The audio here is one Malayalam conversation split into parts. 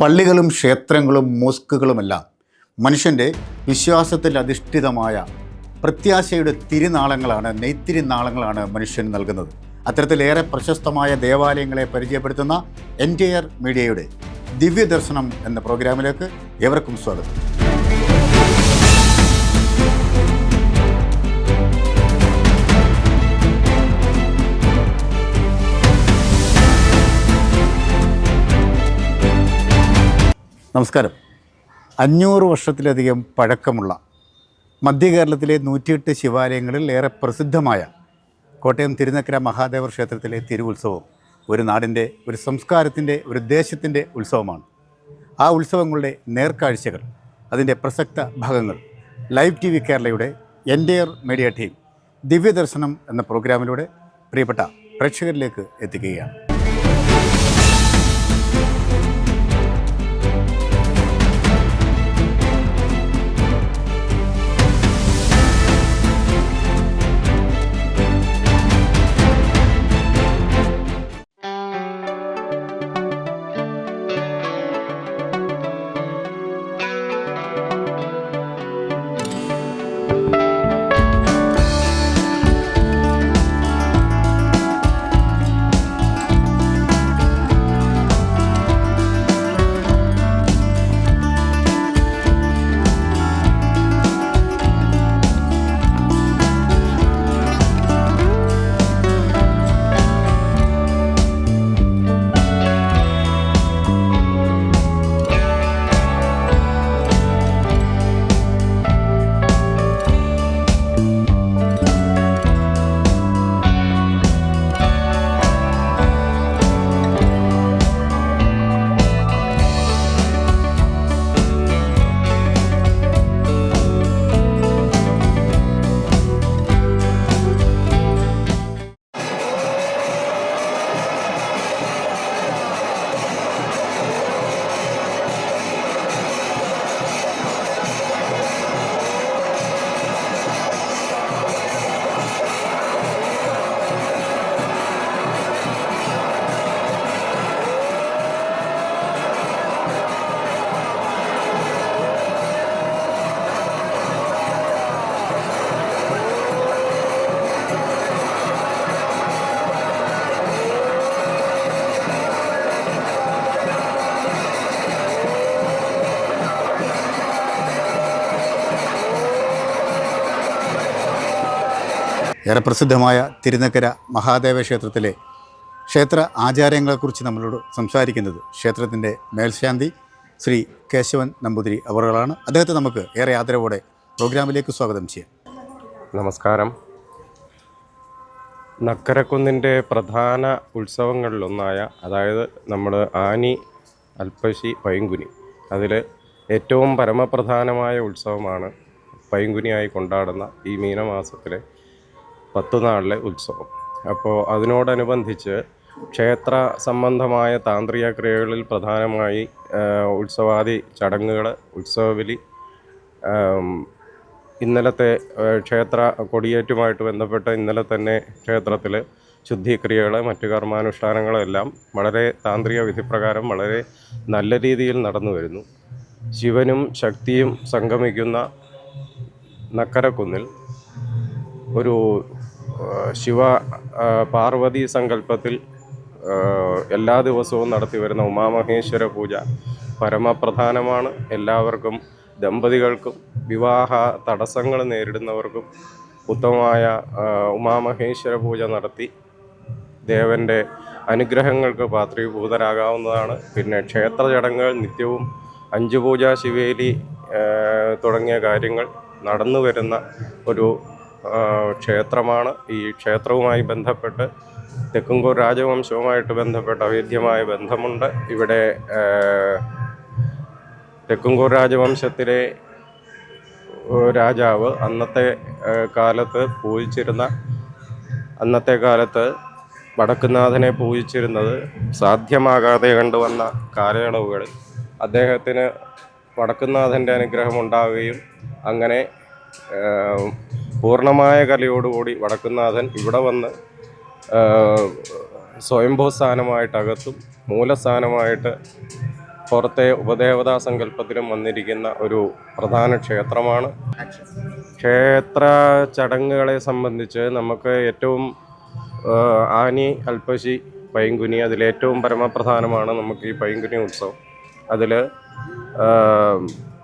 പള്ളികളും ക്ഷേത്രങ്ങളും മോസ്കുകളുമെല്ലാം മനുഷ്യൻ്റെ വിശ്വാസത്തിൽ അധിഷ്ഠിതമായ പ്രത്യാശയുടെ തിരുനാളങ്ങളാണ്, നെയ്ത്തിരുനാളങ്ങളാണ് മനുഷ്യൻ നൽകുന്നത്. അത്തരത്തിലേറെ പ്രശസ്തമായ ദേവാലയങ്ങളെ പരിചയപ്പെടുത്തുന്ന എൻറ്റയർ മീഡിയയുടെ ദിവ്യദർശനം എന്ന പ്രോഗ്രാമിലേക്ക് ഏവർക്കും സ്വാഗതം. നമസ്കാരം. 500 വർഷത്തിലധികം പഴക്കമുള്ള മധ്യകേരളത്തിലെ 108 ശിവാലയങ്ങളിൽ ഏറെ പ്രസിദ്ധമായ കോട്ടയം തിരുനക്കര മഹാദേവ ക്ഷേത്രത്തിലെ തിരുവുത്സവം ഒരു നാടിൻ്റെ, ഒരു സംസ്കാരത്തിൻ്റെ, ഒരു ദേശത്തിൻ്റെ ഉത്സവമാണ്. ആ ഉത്സവങ്ങളുടെ നേർക്കാഴ്ചകൾ, അതിൻ്റെ പ്രസക്ത ഭാഗങ്ങൾ ലൈവ് TV കേരളയുടെ എൻറ്റയർ മീഡിയ ടീം ദിവ്യദർശനം എന്ന പ്രോഗ്രാമിലൂടെ പ്രിയപ്പെട്ട പ്രേക്ഷകരിലേക്ക് എത്തിക്കുകയാണ്. ഏറെ പ്രസിദ്ധമായ തിരുനക്കര മഹാദേവ ക്ഷേത്രത്തിലെ ക്ഷേത്ര ആചാരങ്ങളെക്കുറിച്ച് നമ്മളോട് സംസാരിക്കുന്നത് ക്ഷേത്രത്തിൻ്റെ മേൽശാന്തി ശ്രീ കേശവൻ നമ്പൂതിരി അവറുകളാണ്. അദ്ദേഹത്തെ നമുക്ക് ഏറെ ആദരവോടെ പ്രോഗ്രാമിലേക്ക് സ്വാഗതം ചെയ്യാം. നമസ്കാരം. നക്കരക്കുന്നിൻ്റെ പ്രധാന ഉത്സവങ്ങളിലൊന്നായ, അതായത് നമ്മൾ ആനി, അൽപ്പശി, പൈങ്കുനി, അതിൽ ഏറ്റവും പരമപ്രധാനമായ ഉത്സവമാണ് പൈങ്കുനിയായി കൊണ്ടാടുന്ന ഈ മീനമാസത്തിലെ 10 നാളിലെ ഉത്സവം. അപ്പോൾ അതിനോടനുബന്ധിച്ച് ക്ഷേത്ര സംബന്ധമായ താന്ത്രിക ക്രിയകളിൽ പ്രധാനമായി ഉത്സവാദി ചടങ്ങുകൾ, ഉത്സവബലി, ഇന്നലത്തെ ക്ഷേത്ര കൊടിയേറ്റുമായിട്ട് ബന്ധപ്പെട്ട് ഇന്നലെ തന്നെ ക്ഷേത്രത്തിൽ ശുദ്ധിക്രിയകൾ, മറ്റു കർമാനുഷ്ഠാനങ്ങളെല്ലാം വളരെ താന്ത്രിക വിധിപ്രകാരം വളരെ നല്ല രീതിയിൽ നടന്നു വരുന്നു. ശിവനും ശക്തിയും സംഗമിക്കുന്ന നക്കരക്കുന്നിൽ ഒരു ശിവ പാർവതി സങ്കല്പത്തിൽ എല്ലാ ദിവസവും നടത്തി വരുന്ന ഉമാമഹേശ്വര പൂജ പരമപ്രധാനമാണ്. എല്ലാവർക്കും, ദമ്പതികൾക്കും വിവാഹ തടസ്സങ്ങൾ നേരിടുന്നവർക്കും ഉത്തമമായ ഉമാമഹേശ്വര പൂജ നടത്തി ദേവൻ്റെ അനുഗ്രഹങ്ങൾക്ക് പാത്രീഭൂതരാകാവുന്നതാണ്. പിന്നെ ക്ഷേത്ര ചടങ്ങുകൾ നിത്യവും 5 പൂജ, ശിവേലി തുടങ്ങിയ കാര്യങ്ങൾ നടന്നു വരുന്ന ഒരു ക്ഷേത്രമാണ്. ഈ ക്ഷേത്രവുമായി ബന്ധപ്പെട്ട് തെക്കുംകൂർ രാജവംശവുമായിട്ട് ബന്ധപ്പെട്ട അവേദ്യമായ ബന്ധമുണ്ട്. ഇവിടെ തെക്കുംകൂർ രാജവംശത്തിലെ രാജാവ് അന്നത്തെ കാലത്ത് വടക്കുന്നാഥനെ പൂജിച്ചിരുന്നത് സാധ്യമാകാതെ കണ്ടുവന്ന കാലയളവുകളിൽ അദ്ദേഹത്തിന് വടക്കുന്നാഥൻ്റെ അനുഗ്രഹം ഉണ്ടാവുകയും അങ്ങനെ പൂർണ്ണമായ കലയോടുകൂടി വടക്കുന്നാഥൻ ഇവിടെ വന്ന് സ്വയംഭൂ സ്ഥാനമായിട്ടകത്തും മൂലസ്ഥാനമായിട്ട് പുറത്തെ ഉപദേവതാ സങ്കല്പത്തിലും വന്നിരിക്കുന്ന ഒരു പ്രധാന ക്ഷേത്രമാണ്. ക്ഷേത്ര ചടങ്ങുകളെ സംബന്ധിച്ച് നമുക്ക് ഏറ്റവും ആനി, അൽപ്പശി, പൈങ്കുനി, അതിലേറ്റവും പരമപ്രധാനമാണ് നമുക്ക് ഈ പൈങ്കുനി ഉത്സവം. അതിൽ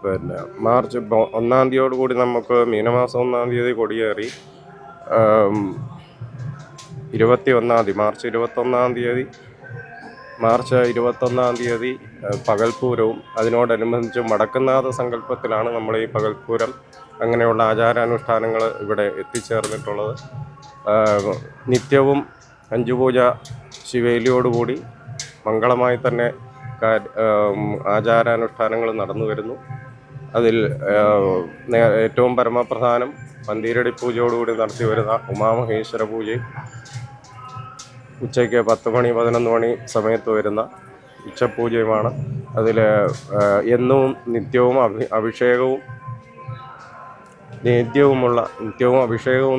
പിന്നെ മാർച്ച് 1-ാം തീയതിയോടുകൂടി നമുക്ക് മീനമാസം 1-ാം തീയതി കൊടിയേറി 21-ാം തീയതി മാർച്ച് 21-ാം തീയതി പകൽപ്പൂരവും അതിനോടനുബന്ധിച്ച് മടക്കുന്നാഥ സങ്കല്പത്തിലാണ് നമ്മൾ ഈ പകൽപ്പൂരം അങ്ങനെയുള്ള ആചാരാനുഷ്ഠാനങ്ങൾ ഇവിടെ എത്തിച്ചേർന്നിട്ടുള്ളത്. നിത്യവും അഞ്ചുപൂജ ശിവേലിയോടുകൂടി മംഗളമായി തന്നെ ആചാരാനുഷ്ഠാനങ്ങൾ നടന്നു വരുന്നു. അതിൽ ഏറ്റവും പരമപ്രധാനം പന്തീരടി പൂജയോടുകൂടി നടത്തി വരുന്ന ഉമാമഹേശ്വര പൂജയും ഉച്ചയ്ക്ക് 10 മണി 11 മണി സമയത്ത് വരുന്ന ഉച്ചപൂജയുമാണ്. അതിൽ എന്നും നിത്യവും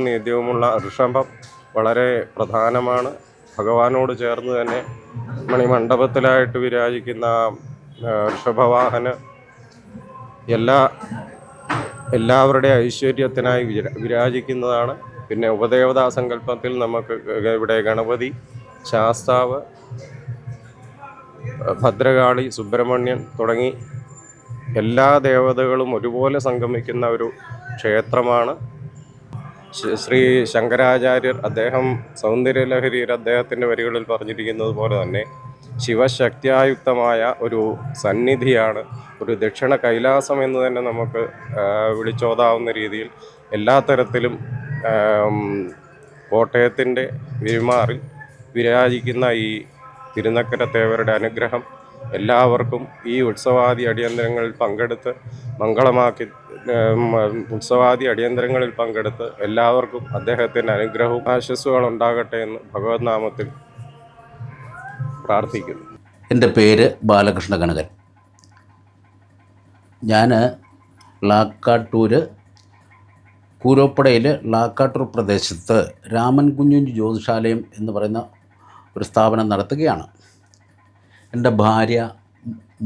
നേദ്യവുമുള്ള ഋഷഭം വളരെ പ്രധാനമാണ്. ഭഗവാനോട് ചേർന്ന് തന്നെ മണിമണ്ഡപത്തിലായിട്ട് വിരാജിക്കുന്ന ഋഷഭവാഹന എല്ലാവരുടെ ഐശ്വര്യത്തിനായി വിരാജിക്കുന്നതാണ്. പിന്നെ ഉപദേവതാ സങ്കല്പത്തിൽ നമുക്ക് ഇവിടെ ഗണപതി, ശാസ്താവ്, ഭദ്രകാളി, സുബ്രഹ്മണ്യൻ തുടങ്ങി എല്ലാ ദേവതകളും ഒരുപോലെ സംഗമിക്കുന്ന ഒരു ക്ഷേത്രമാണ്. ശ്രീ ശങ്കരാചാര്യർ അദ്ദേഹം സൗന്ദര്യലഹരിയിൽ അദ്ദേഹത്തിൻ്റെ വരികളിൽ പറഞ്ഞിരിക്കുന്നത് പോലെ തന്നെ ശിവശക്തിയായുക്തമായ ഒരു സന്നിധിയാണ്. ഒരു ദക്ഷിണ കൈലാസം എന്ന് തന്നെ നമുക്ക് വിളിച്ചോതാവുന്ന രീതിയിൽ എല്ലാ തരത്തിലും കോട്ടയത്തിൻ്റെ വിരുമാറിൽ വിരാജിക്കുന്ന ഈ തിരുനക്കര തേവരുടെ അനുഗ്രഹം എല്ലാവർക്കും ഈ ഉത്സവാദി അടിയന്തരങ്ങളിൽ പങ്കെടുത്ത് എല്ലാവർക്കും അദ്ദേഹത്തിൻ്റെ അനുഗ്രഹവും ആശസ്സുകളും ഉണ്ടാകട്ടെ എന്ന് ഭഗവത് നാമത്തിൽ പ്രാർത്ഥിക്കുന്നു. എൻ്റെ പേര് ബാലകൃഷ്ണ കനകൻ. ഞാൻ ലാക്കാട്ടൂർ കൂരോപ്പടയിൽ ലാക്കാട്ടൂർ പ്രദേശത്ത് രാമൻ കുഞ്ഞുഞ്ഞ് ജ്യോതിഷാലയം എന്ന് പറയുന്ന ഒരു സ്ഥാപനം നടത്തുകയാണ്. എൻ്റെ ഭാര്യ,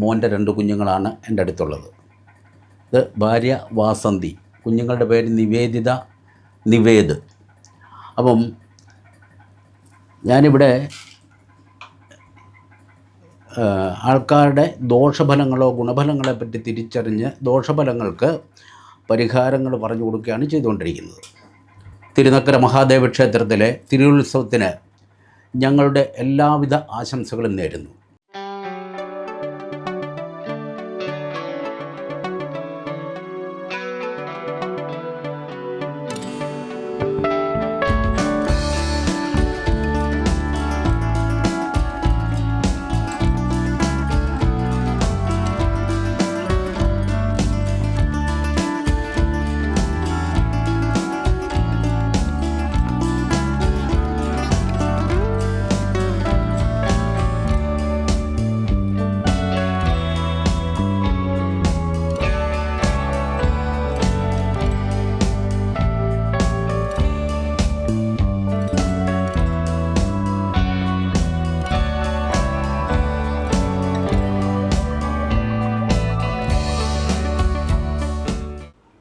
മോൻ്റെ 2 കുഞ്ഞുങ്ങളാണ് എൻ്റെ അടുത്തുള്ളത്. ഇത് ഭാര്യ വാസന്തി, കുഞ്ഞുങ്ങളുടെ പേര് നിവേദിത, നിവേദ്. അപ്പം ഞാനിവിടെ ആൾക്കാരുടെ ദോഷഫലങ്ങളോ ഗുണഫലങ്ങളെ പറ്റി തിരിച്ചറിഞ്ഞ് ദോഷഫലങ്ങൾക്ക് പരിഹാരങ്ങൾ പറഞ്ഞു കൊടുക്കുകയാണ് ചെയ്തുകൊണ്ടിരിക്കുന്നത്. തിരുനക്കര മഹാദേവ ക്ഷേത്രത്തിലെ തിരുവുത്സവത്തിന് ഞങ്ങളുടെ എല്ലാവിധ ആശംസകളും നേരുന്നു.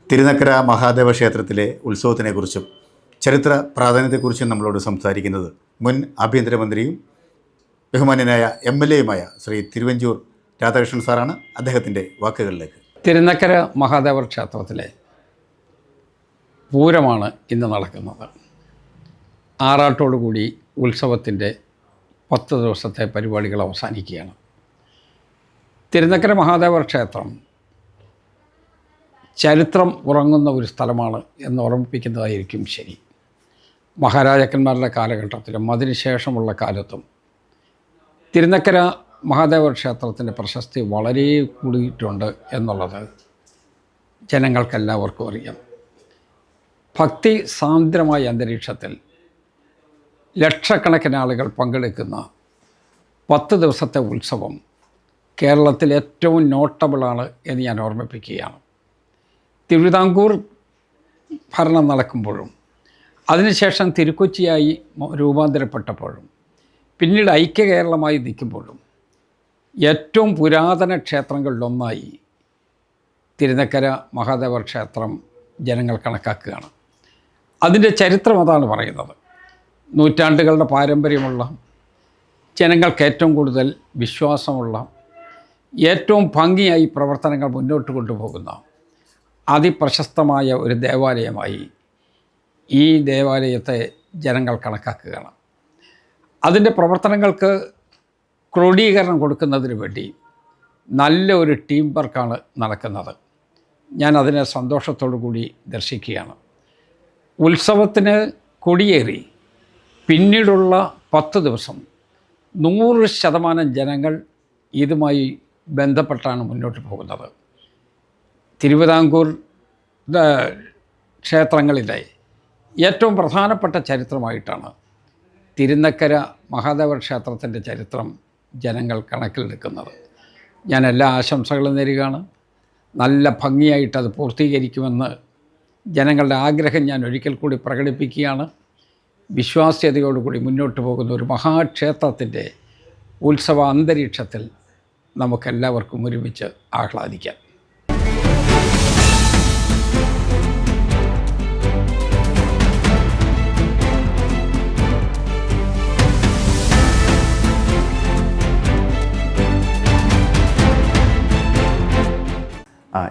തിരുനക്കര മഹാദേവ ക്ഷേത്രത്തിലെ ഉത്സവത്തിനെക്കുറിച്ചും ചരിത്ര പ്രാധാന്യത്തെക്കുറിച്ചും നമ്മളോട് സംസാരിക്കുന്നത് മുൻ ആഭ്യന്തരമന്ത്രിയും ബഹുമാന്യനായ MLA-യുമായ ശ്രീ തിരുവഞ്ചൂർ രാധാകൃഷ്ണൻ സാറാണ്. അദ്ദേഹത്തിൻ്റെ വാക്കുകളിലേക്ക്. തിരുനക്കര മഹാദേവ ക്ഷേത്രത്തിലെ പൂരമാണ് ഇന്ന് നടക്കുന്നത്. ആറാട്ടോടുകൂടി ഉത്സവത്തിൻ്റെ 10 ദിവസത്തെ പരിപാടികൾ അവസാനിക്കുകയാണ്. തിരുനക്കര മഹാദേവ ക്ഷേത്രം ചരിത്രം ഉറങ്ങുന്ന ഒരു സ്ഥലമാണ് എന്ന് ഓർമ്മിപ്പിക്കുന്നതായിരിക്കും ശരി. മഹാരാജാക്കന്മാരുടെ കാലഘട്ടത്തിലും അതിനുശേഷമുള്ള കാലത്തും തിരുനക്കര മഹാദേവ ക്ഷേത്രത്തിൻ്റെ പ്രശസ്തി വളരെ കൂടിയിട്ടുണ്ട് എന്നുള്ളത് ജനങ്ങൾക്കെല്ലാവർക്കും അറിയാം. ഭക്തി സാന്ദ്രമായ അന്തരീക്ഷത്തിൽ ലക്ഷക്കണക്കിന് ആളുകൾ പങ്കെടുക്കുന്ന 10 ദിവസത്തെ ഉത്സവം കേരളത്തിൽ ഏറ്റവും നോട്ടബിളാണ് എന്ന് ഞാൻ ഓർമ്മിപ്പിക്കുകയാണ്. തിരുവിതാംകൂർ ഭരണം നടക്കുമ്പോഴും അതിനുശേഷം തിരുക്കൊച്ചിയായി രൂപാന്തരപ്പെട്ടപ്പോഴും പിന്നീട് ഐക്യ കേരളമായി നിൽക്കുമ്പോഴും ഏറ്റവും പുരാതന ക്ഷേത്രങ്ങളിലൊന്നായി തിരുനക്കര മഹാദേവ ക്ഷേത്രം ജനങ്ങൾ കണക്കാക്കുകയാണ്. അതിൻ്റെ ചരിത്രം അതാണ് പറയുന്നത്. നൂറ്റാണ്ടുകളുടെ പാരമ്പര്യമുള്ള, ജനങ്ങൾക്ക് ഏറ്റവും കൂടുതൽ വിശ്വാസമുള്ള, ഏറ്റവും ഭംഗിയായി പ്രവർത്തനങ്ങൾ മുന്നോട്ട് കൊണ്ടുപോകുന്ന അതിപ്രശസ്തമായ ഒരു ദേവാലയമായി ഈ ദേവാലയത്തെ ജനങ്ങൾ കണക്കാക്കുകയാണ്. അതിൻ്റെ പ്രവർത്തനങ്ങൾക്ക് ക്രോഡീകരണം കൊടുക്കുന്നതിന് വേണ്ടി നല്ല ഒരു ടീം വർക്കാണ് നടക്കുന്നത്. ഞാൻ അതിനെ സന്തോഷത്തോടു കൂടി ദർശിക്കുകയാണ്. ഉത്സവത്തിന് കൊടിയേറി പിന്നീടുള്ള 10 ദിവസം 100% ജനങ്ങൾ ഇതുമായി ബന്ധപ്പെട്ടാണ് മുന്നോട്ട് പോകുന്നത്. തിരുവിതാംകൂർ ക്ഷേത്രങ്ങളിലെ ഏറ്റവും പ്രധാനപ്പെട്ട ചരിത്രമായിട്ടാണ് തിരുനക്കര മഹാദേവ ക്ഷേത്രത്തിൻ്റെ ചരിത്രം ജനങ്ങൾ കണക്കിലെടുക്കുന്നത്. ഞാൻ എല്ലാ ആശംസകളും നേരുകയാണ്. നല്ല ഭംഗിയായിട്ട് അത് പൂർത്തീകരിക്കുമെന്ന് ജനങ്ങളുടെ ആഗ്രഹം ഞാൻ ഒരിക്കൽ കൂടി പ്രകടിപ്പിക്കുകയാണ്. വിശ്വാസ്യതയോടുകൂടി മുന്നോട്ട് പോകുന്ന ഒരു മഹാക്ഷേത്രത്തിൻ്റെ ഉത്സവ അന്തരീക്ഷത്തിൽ നമുക്കെല്ലാവർക്കും ഒരുമിച്ച് ആഹ്ലാദിക്കാം.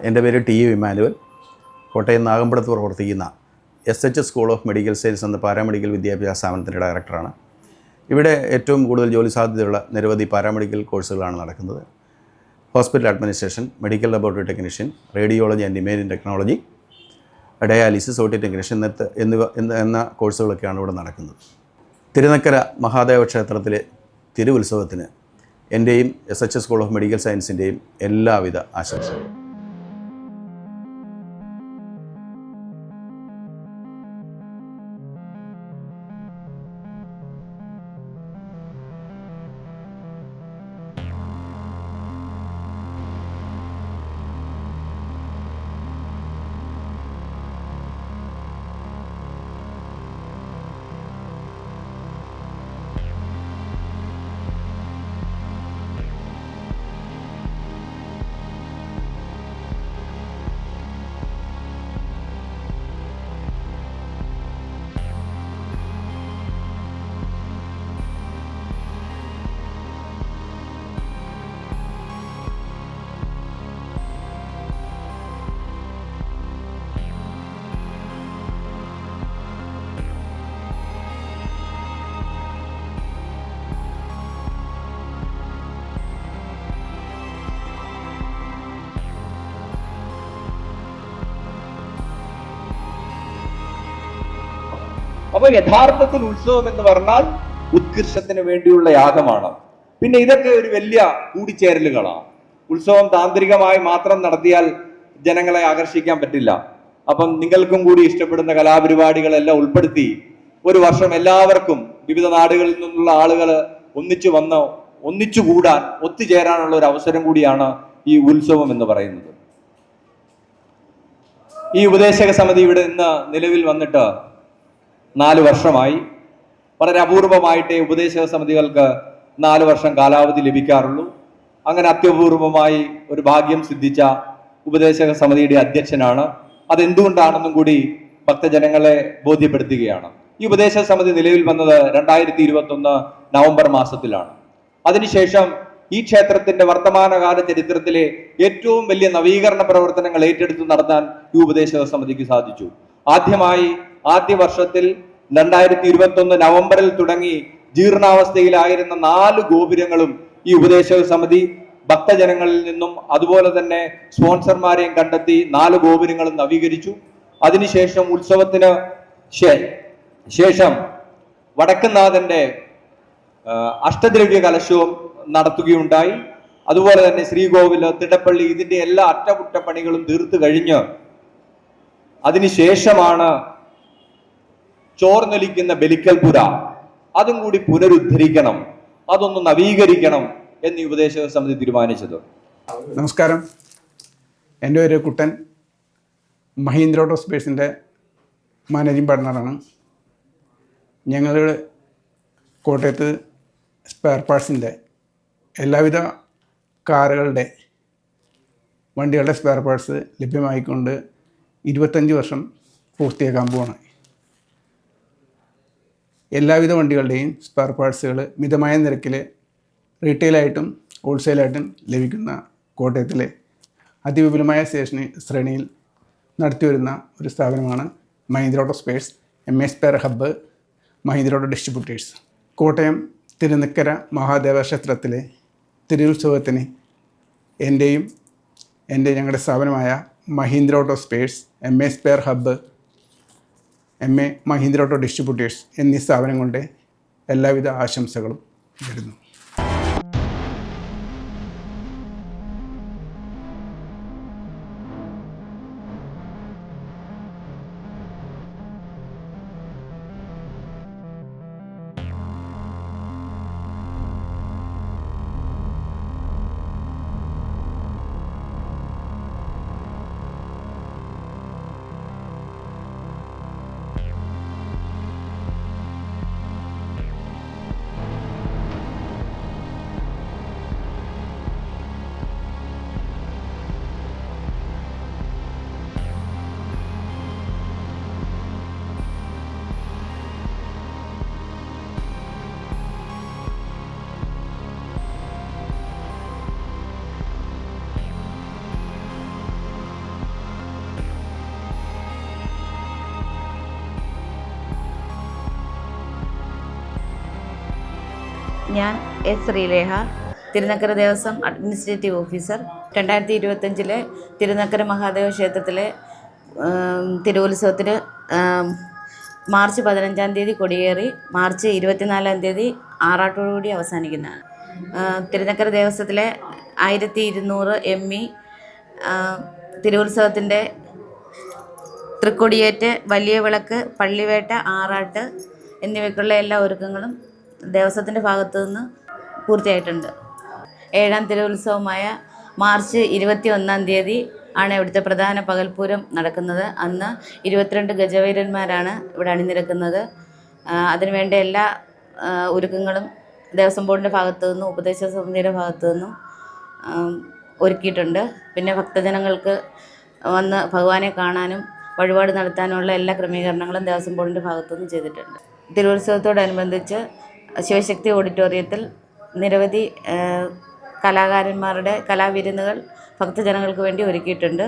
എൻ്റെ പേര് ടി യു ഇമ്മാനുവൽ. കോട്ടയം നാഗമ്പടത്ത് പ്രവർത്തിക്കുന്ന SH school of medical science എന്ന പാരാമെഡിക്കൽ വിദ്യാഭ്യാസ സ്ഥാപനത്തിൻ്റെ ഡയറക്ടറാണ്. ഇവിടെ ഏറ്റവും കൂടുതൽ ജോലി സാധ്യതയുള്ള നിരവധി പാരാമെഡിക്കൽ കോഴ്സുകളാണ് നടക്കുന്നത്. Hospital administration, medical laboratory technician, radiology and imaging technology, dialysis, OT technician എന്ന കോഴ്സുകളൊക്കെയാണ് ഇവിടെ നടക്കുന്നത്. തിരുനക്കര മഹാദേവ ക്ഷേത്രത്തിലെ തിരുവുത്സവത്തിന് എൻ്റെയും SH സ്കൂൾ ഓഫ് മെഡിക്കൽ സയൻസിൻ്റെയും എല്ലാവിധ ആശംസകളും. അപ്പൊ യഥാർത്ഥത്തിൽ ഉത്സവം എന്ന് പറഞ്ഞാൽ ഉത്കർഷത്തിന് വേണ്ടിയുള്ള യാഗമാണ്. പിന്നെ ഇതൊക്കെ ഒരു വലിയ കൂടിച്ചേരലുകളാണ്. ഉത്സവം താന്ത്രികമായി മാത്രം നടത്തിയാൽ ജനങ്ങളെ ആകർഷിക്കാൻ പറ്റില്ല. അപ്പം നിങ്ങൾക്കും കൂടി ഇഷ്ടപ്പെടുന്ന കലാപരിപാടികളെല്ലാം ഉൾപ്പെടുത്തി ഒരു വർഷം എല്ലാവർക്കും വിവിധ നാടുകളിൽ നിന്നുള്ള ആളുകൾ ഒന്നിച്ചു കൂടാൻ, ഒത്തുചേരാനുള്ള ഒരു അവസരം കൂടിയാണ് ഈ ഉത്സവം എന്ന് പറയുന്നത്. ഈ ഉപദേശക സമിതി ഇവിടെ നിന്ന് നിലവിൽ വന്നിട്ട് 4 വർഷമായി. വളരെ അപൂർവമായിട്ടേ ഉപദേശക സമിതികൾക്ക് 4 വർഷം കാലാവധി ലഭിക്കാറുള്ളൂ. അങ്ങനെ അത്യപൂർവമായി ഒരു ഭാഗ്യം സിദ്ധിച്ച ഉപദേശക സമിതിയുടെ അധ്യക്ഷനാണ്. അതെന്തുകൊണ്ടാണെന്നും കൂടി ഭക്തജനങ്ങളെ ബോധ്യപ്പെടുത്തുകയാണ്. ഈ ഉപദേശക സമിതി നിലവിൽ വന്നത് 2021 നവംബർ മാസത്തിലാണ്. അതിനുശേഷം ഈ ക്ഷേത്രത്തിന്റെ വർത്തമാനകാല ചരിത്രത്തിലെ ഏറ്റവും വലിയ നവീകരണ പ്രവർത്തനങ്ങൾ ഏറ്റെടുത്ത് നടത്താൻ ഈ ഉപദേശക സമിതിക്ക് സാധിച്ചു. ആദ്യ വർഷത്തിൽ 2021 നവംബറിൽ തുടങ്ങി ജീർണാവസ്ഥയിലായിരുന്ന 4 ഗോപുരങ്ങളും ഈ ഉപദേശക സമിതി ഭക്തജനങ്ങളിൽ നിന്നും അതുപോലെ തന്നെ സ്പോൺസർമാരെയും കണ്ടെത്തി 4 ഗോപുരങ്ങളും നവീകരിച്ചു. അതിനുശേഷം ഉത്സവത്തിന് ശേഷം വടക്കുംനാഥന്റെ അഷ്ടദ്രവ്യ കലശവും നടത്തുകയുണ്ടായി. അതുപോലെ തന്നെ ശ്രീകോവില്, തിടപ്പള്ളി, ഇതിന്റെ എല്ലാ അറ്റകുറ്റപ്പണികളും തീർത്തു കഴിഞ്ഞ് അതിനുശേഷമാണ് ചോർന്നൊലിക്കുന്ന ബലിക്കൽപുര അതും കൂടി പുനരുദ്ധരിക്കണം, അതൊന്ന് നവീകരിക്കണം എന്ന് ഉപദേശക സമിതി തീരുമാനിച്ചത്. നമസ്കാരം, എൻ്റെ പേര് കുട്ടൻ. മഹീന്ദ്ര ഓട്ടോസ്പേഴ്സിൻ്റെ മാനേജിംഗ് പാർട്ട്ണറാണ്. ഞങ്ങളുടെ കോട്ടയത്ത് സ്പെയർ പാർട്സിൻ്റെ എല്ലാവിധ കാറുകളുടെ വണ്ടികളുടെ സ്പെയർ പാർട്സ് ലഭ്യമായിക്കൊണ്ട് 25 വർഷം പൂർത്തിയാക്കാൻ പോവാണ്. എല്ലാവിധ വണ്ടികളുടെയും സ്പെയർ പാർട്സുകൾ മിതമായ നിരക്കിൽ റീറ്റെയിലായിട്ടും ഹോൾസെയിലായിട്ടും ലഭിക്കുന്ന കോട്ടയത്തിലെ അതിവിപുലമായ ശ്രേണിയിൽ നടത്തിവരുന്ന ഒരു സ്ഥാപനമാണ് Mahindra auto spares MA spare hub Mahindra auto distributors. Kottayam Thirunakkara Mahadeva ക്ഷേത്രത്തിലെ തിരുവുത്സവത്തിന് ഞങ്ങളുടെ സ്ഥാപനമായ Mahindra auto spares MA spare hub MA Mahindra auto distributors എന്നീ സ്ഥാപനങ്ങളുടെ എല്ലാവിധ ആശംസകളും നേരുന്നു. ഞാൻ S. Sreelekha, Thirunakkara Devaswom administrative officer. 2025 Thirunakkara Mahadeva ക്ഷേത്രത്തിലെ തിരുവുത്സവത്തിന് മാർച്ച് 15-ാം തീയതി കൊടിയേറി മാർച്ച് 24-ാം തീയതി ആറാട്ടോടുകൂടി അവസാനിക്കുന്നതാണ്. തിരുനക്കര ദേവസ്വത്തിലെ 1200 ME തിരുവുത്സവത്തിൻ്റെ തൃക്കൊടിയേറ്റ്, വലിയ വിളക്ക്, പള്ളിവേട്ട, ആറാട്ട് എന്നിവയ്ക്കുള്ള എല്ലാ ഒരുക്കങ്ങളും ദേവസ്വത്തിൻ്റെ ഭാഗത്തു നിന്ന് പൂർത്തിയായിട്ടുണ്ട്. 7ാം തിരുവുത്സവമായ മാർച്ച് 21-ാം തീയതി ആണ് ഇവിടുത്തെ പ്രധാന പകൽപ്പൂരം നടക്കുന്നത്. അന്ന് 22 ഗജവീരന്മാരാണ് ഇവിടെ അണിനിരക്കുന്നത്. അതിനുവേണ്ട എല്ലാ ഒരുക്കങ്ങളും ദേവസ്വം ബോർഡിൻ്റെ ഭാഗത്തു നിന്നും ഉപദേശ സമിതിയുടെ ഭാഗത്തു നിന്നും ഒരുക്കിയിട്ടുണ്ട്. പിന്നെ ഭക്തജനങ്ങൾക്ക് വന്ന് ഭഗവാനെ കാണാനും വഴിപാട് നടത്താനുമുള്ള എല്ലാ ക്രമീകരണങ്ങളും ദേവസ്വം ബോർഡിൻ്റെ ഭാഗത്തു നിന്നും ചെയ്തിട്ടുണ്ട്. തിരുവുത്സവത്തോടനുബന്ധിച്ച് ശിവശക്തി ഓഡിറ്റോറിയത്തിൽ നിരവധി കലാകാരന്മാരുടെ കലാവിരുന്നുകൾ ഭക്തജനങ്ങൾക്ക് വേണ്ടി ഒരുക്കിയിട്ടുണ്ട്.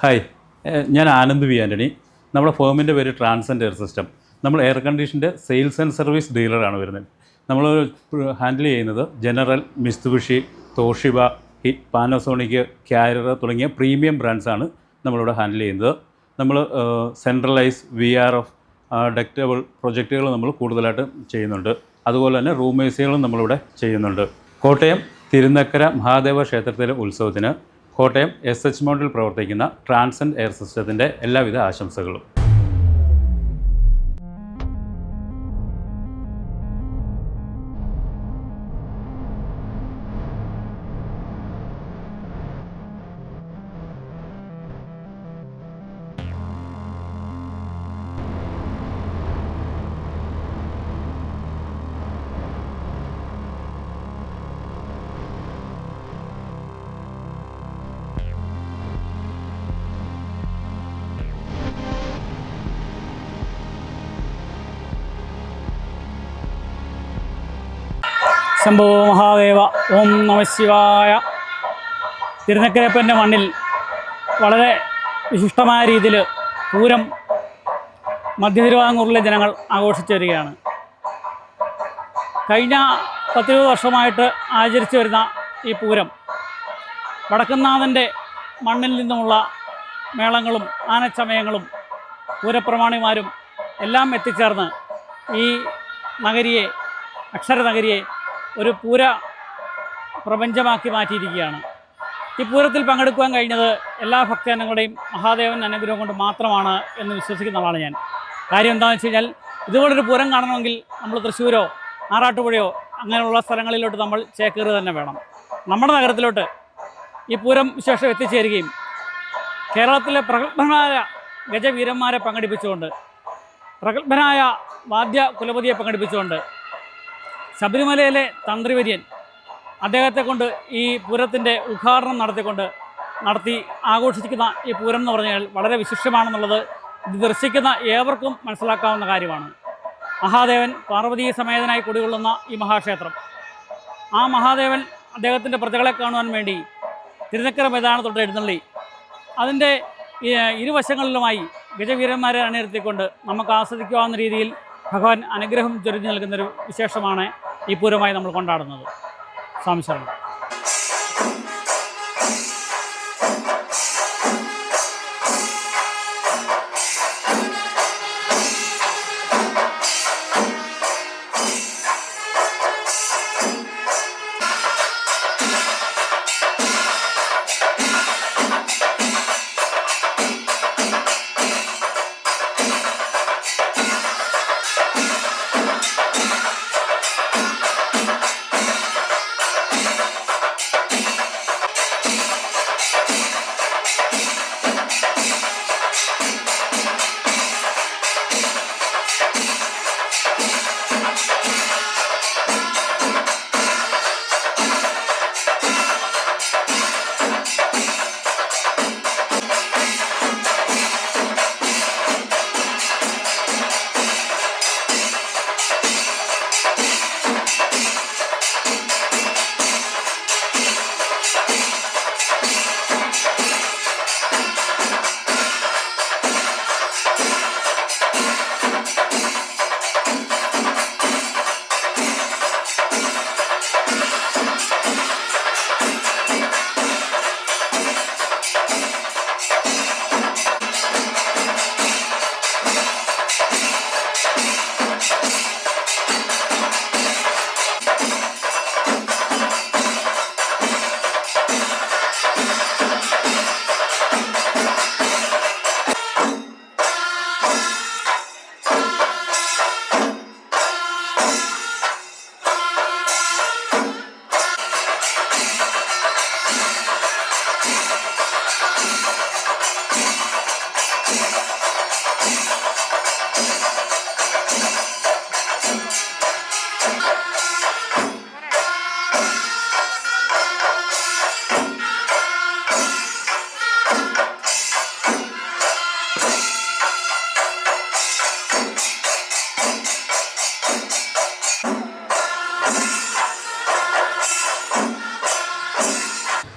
ഹായ്, ഞാൻ ആനന്ദ് വി ആൻ്റണി. നമ്മുടെ ഫേമിൻ്റെ പേര് ട്രാൻസെൻഡ് എയർ സിസ്റ്റം. നമ്മൾ എയർ കണ്ടീഷൻ്റെ സെയിൽസ് ആൻഡ് സർവീസ് ഡീലറാണ് വരുന്നത്. നമ്മൾ ഹാൻഡിൽ ചെയ്യുന്നത് general, Mitsubishi, Toshiba, Panasonic, carrier തുടങ്ങിയ പ്രീമിയം ബ്രാൻഡ്സാണ് നമ്മളിവിടെ ഹാൻഡിൽ ചെയ്യുന്നത്. നമ്മൾ സെൻട്രലൈസ്, VRF, ഡക്റ്റബിൾ പ്രൊജക്റ്റുകൾ നമ്മൾ കൂടുതലായിട്ട് ചെയ്യുന്നുണ്ട്. അതുപോലെ തന്നെ റൂം എ സികളും നമ്മളിവിടെ ചെയ്യുന്നുണ്ട്. കോട്ടയം തിരുനക്കര മഹാദേവ ക്ഷേത്രത്തിലെ ഉത്സവത്തിന് കോട്ടയം SH മൗണ്ടിൽ പ്രവർത്തിക്കുന്ന ട്രാൻസെൻഡ് എയർ സിസ്റ്റത്തിൻ്റെ എല്ലാവിധ ആശംസകളും. ശംഭോ മഹാദേവ. ഓം നമഃ ശിവായ. തിരുനക്കരപ്പൻ്റെ മണ്ണിൽ വളരെ വിശിഷ്ടമായ രീതിയിൽ പൂരം മധ്യ തിരുവിതാംകൂറിലെ ജനങ്ങൾ ആഘോഷിച്ചു വരികയാണ്. കഴിഞ്ഞ 10-20 വർഷമായിട്ട് ആചരിച്ചു വരുന്ന ഈ പൂരം വടക്കുംനാഥൻ്റെ മണ്ണിൽ നിന്നുമുള്ള മേളങ്ങളും ആനച്ചമയങ്ങളും പൂരപ്രമാണിമാരും എല്ലാം എത്തിച്ചേർന്ന് ഈ നഗരിയെ, അക്ഷരനഗരിയെ ഒരു പൂര പ്രപഞ്ചമാക്കി മാറ്റിയിരിക്കുകയാണ്. ഈ പൂരത്തിൽ പങ്കെടുക്കുവാൻ കഴിഞ്ഞത് എല്ലാ ഭക്തജനങ്ങളുടെയും മഹാദേവൻ അനുഗ്രഹം കൊണ്ട് മാത്രമാണ് എന്ന് വിശ്വസിക്കുന്നതാണ് ഞാൻ. കാര്യം എന്താണെന്ന് വെച്ച് കഴിഞ്ഞാൽ, ഇതുപോലൊരു പൂരം കാണണമെങ്കിൽ നമ്മൾ തൃശ്ശൂരോ ആറാട്ടുപുഴയോ അങ്ങനെയുള്ള സ്ഥലങ്ങളിലോട്ട് നമ്മൾ ചേക്കേറുക തന്നെ വേണം. നമ്മുടെ നഗരത്തിലോട്ട് ഈ പൂരം വിശേഷം എത്തിച്ചേരുകയും കേരളത്തിലെ പ്രഗത്ഭനായ ഗജവീരന്മാരെ പങ്കെടുപ്പിച്ചുകൊണ്ട്, പ്രഗത്ഭനായ വാദ്യ കുലപതിയെ പങ്കെടുപ്പിച്ചുകൊണ്ട്, ശബരിമലയിലെ തന്ത്രിവര്യൻ അദ്ദേഹത്തെ കൊണ്ട് ഈ പൂരത്തിൻ്റെ ഉദ്ഘാടനം നടത്തി ആഘോഷിക്കുന്ന ഈ പൂരം എന്ന് പറഞ്ഞാൽ വളരെ വിശിഷ്ടമാണെന്നുള്ളത് ഇത് ദർശിക്കുന്ന ഏവർക്കും മനസ്സിലാക്കാവുന്ന കാര്യമാണ്. മഹാദേവൻ പാർവതീ സമേതനായി കുടികൊള്ളുന്ന ഈ മഹാക്ഷേത്രം, ആ മഹാദേവൻ അദ്ദേഹത്തിൻ്റെ പ്രജകളെ കാണുവാൻ വേണ്ടി തിരുനക്കര മൈതാനത്തോട്ട് എഴുന്നള്ളി അതിൻ്റെ ഇരുവശങ്ങളിലുമായി ഗജവീരന്മാരെ അണിനിരത്തിക്കൊണ്ട് നമുക്ക് ആസ്വദിക്കാവുന്ന രീതിയിൽ ഭഗവാൻ അനുഗ്രഹം ചൊരിഞ്ഞു നൽകുന്നൊരു വിശേഷമാണ് ഈ പൂരമായി നമ്മൾ കൊണ്ടാടുന്നത്. സ്വാമി ശരണം.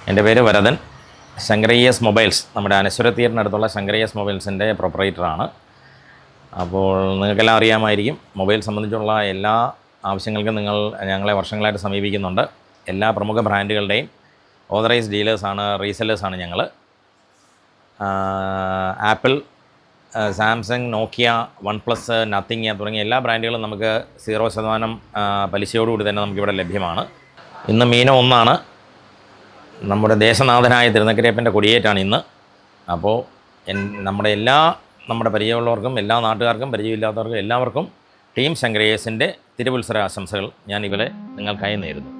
എൻ്റെ പേര് വരദൻ. ശങ്കരയ്യസ് മൊബൈൽസ്, നമ്മുടെ അനശ്വര തിയേറ്ററിനടുത്തുള്ള ശങ്കരയ്യസ് മൊബൈൽസിൻ്റെ പ്രൊപ്പറേറ്ററാണ്. അപ്പോൾ നിങ്ങൾക്കെല്ലാം അറിയാമായിരിക്കും, മൊബൈൽ സംബന്ധിച്ചുള്ള എല്ലാ ആവശ്യങ്ങൾക്കും ഞങ്ങളെ വർഷങ്ങളായിട്ട് സമീപിക്കുന്നുണ്ട്. എല്ലാ പ്രമുഖ ബ്രാൻഡുകളുടെയും ഓതറൈസ്ഡ് ഡീലേഴ്സാണ്, റീസെല്ലേഴ്സാണ് ഞങ്ങൾ. ആപ്പിൾ, സാംസങ്, നോക്കിയ, OnePlus, നത്തിങ് തുടങ്ങിയ എല്ലാ ബ്രാൻഡുകളും നമുക്ക് 0% പലിശയോടുകൂടി തന്നെ നമുക്കിവിടെ ലഭ്യമാണ്. ഇന്ന് മീനം 1 നമ്മുടെ ദേശനാഥനായ തിരുനക്കരയപ്പൻ്റെ കൊടിയേറ്റാണ് ഇന്ന്. അപ്പോൾ നമ്മുടെ പരിചയമുള്ളവർക്കും എല്ലാ നാട്ടുകാർക്കും പരിചയമില്ലാത്തവർക്കും എല്ലാവർക്കും ടീം ശങ്കരയ്യസിൻ്റെ തിരുവുത്സര ആശംസകൾ ഞാൻ ഇവരെ നിങ്ങൾക്കായി നേരുന്നു.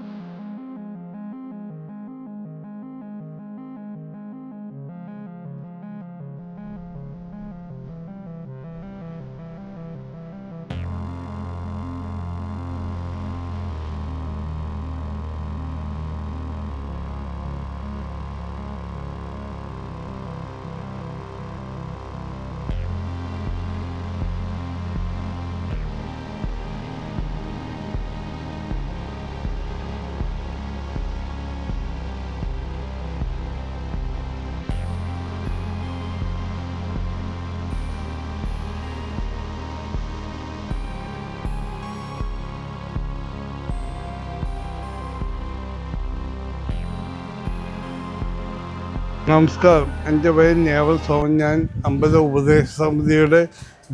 നമസ്കാരം, എൻ്റെ പേര് നേവൽ സോമൻ. ഞാൻ അമ്പല ഉപദേശ സമിതിയുടെ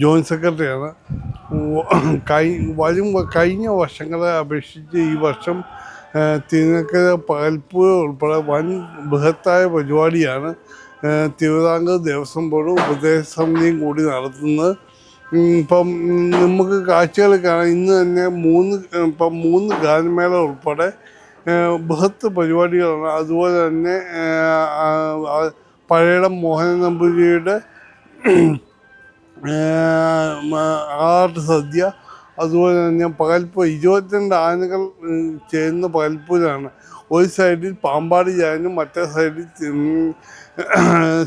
ജോയിൻറ്റ് സെക്രട്ടറിയാണ്. കഴിഞ്ഞ വർഷങ്ങളെ അപേക്ഷിച്ച് ഈ വർഷം തിരുനക്കര പകൽപ്പുഴ ഉൾപ്പെടെ വൻ ബൃഹത്തായ പരിപാടിയാണ് തിരുവിതാംകൂർ ദേവസ്വം ബോർഡും ഉപദേശ സമിതിയും കൂടി നടത്തുന്നത്. ഇപ്പം നമുക്ക് കാഴ്ചകൾ കാണാം. ഇന്ന് തന്നെ 3 ഗാനമേള ഉൾപ്പെടെ ബൃഹത്ത് പരിപാടികളാണ്. അതുപോലെ തന്നെ പഴയടം മോഹനൻ നമ്പൂതിരിയുടെ ആറാട്ട് സദ്യ, അതുപോലെ തന്നെ പകൽപ്പൂർ 22 ആനകൾ ചേരുന്ന പകൽപ്പൂരാണ്. ഒരു സൈഡിൽ പാമ്പാടി ജാനും മറ്റേ സൈഡിൽ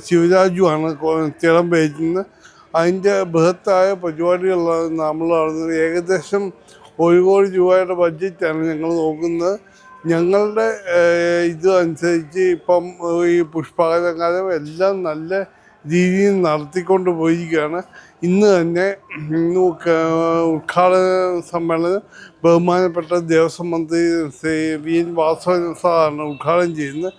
ശിവരാജുമാണ് തിളം പേറ്റുന്നത്. അതിൻ്റെ ബൃഹത്തായ പരിപാടികളാണ് നമ്മൾ നടന്നത്. ഏകദേശം 1 കോടി രൂപയുടെ ബഡ്ജറ്റാണ് ഞങ്ങൾ നോക്കുന്നത്. ഞങ്ങളുടെ ഇത് അനുസരിച്ച് ഇപ്പം ഈ പുഷ്പാലങ്കാരം എല്ലാം നല്ല രീതിയിൽ നടത്തിക്കൊണ്ട് പോയിരിക്കുകയാണ്. ഇന്ന് തന്നെ ഉദ്ഘാടന സമ്മേളനം ബഹുമാനപ്പെട്ട ദേവസ്വം മന്ത്രി ശ്രീ VN വാസവൻ സാറാണ് ഉദ്ഘാടനം ചെയ്യുന്നത്.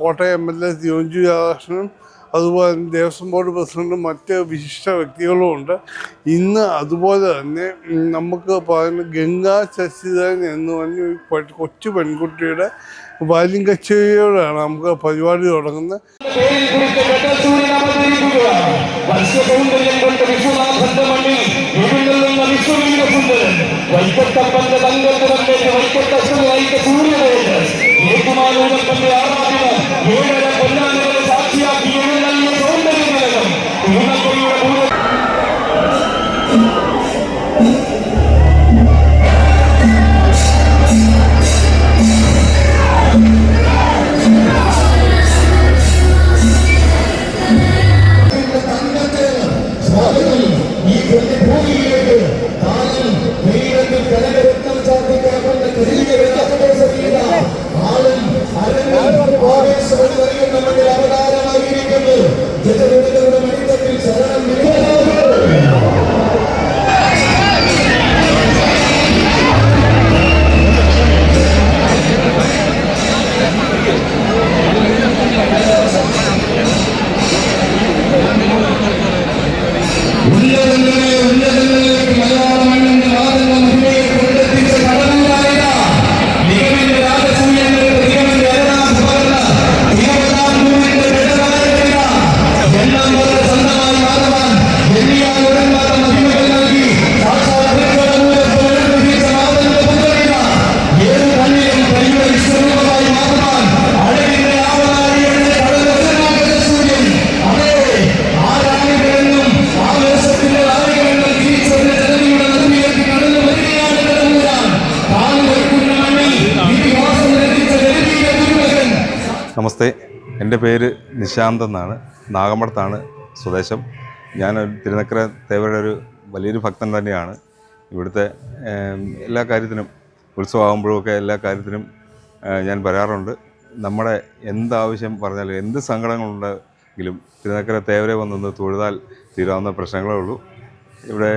കോട്ടയം MLA തിരുവഞ്ചൂർ രാധാകൃഷ്ണനും അതുപോലെ തന്നെ ദേവസ്വം ബോർഡ് പ്രസിഡന്റും മറ്റ് വിശിഷ്ട വ്യക്തികളും ഉണ്ട്. ഇന്ന് അതുപോലെ തന്നെ നമുക്ക് പറയുന്ന ഗംഗാ ശശിധരൻ എന്ന് പറഞ്ഞ ഒരു കൊച്ചു പെൺകുട്ടിയുടെ ബാല്യം കച്ചേരിയോടാണ് നമുക്ക് പരിപാടി തുടങ്ങുന്നത്. നമസ്തേ, എൻ്റെ പേര് നിശാന്ത് എന്നാണ്. നാഗമ്പടത്താണ് സ്വദേശം. ഞാൻ തിരുനക്കര തേവരുടെ ഒരു വലിയൊരു ഭക്തൻ തന്നെയാണ്. ഇവിടുത്തെ എല്ലാ കാര്യത്തിനും, ഉത്സവമാകുമ്പോഴൊക്കെ എല്ലാ കാര്യത്തിനും ഞാൻ വരാറുണ്ട്. നമ്മുടെ എന്താവശ്യം പറഞ്ഞാലും എന്ത് സങ്കടങ്ങളുണ്ടെങ്കിലും തിരുനക്കര തേവരെ വന്നൊന്ന് തൊഴുതാൽ തീരാവുന്ന പ്രശ്നങ്ങളേ ഉള്ളൂ. ഇവിടെ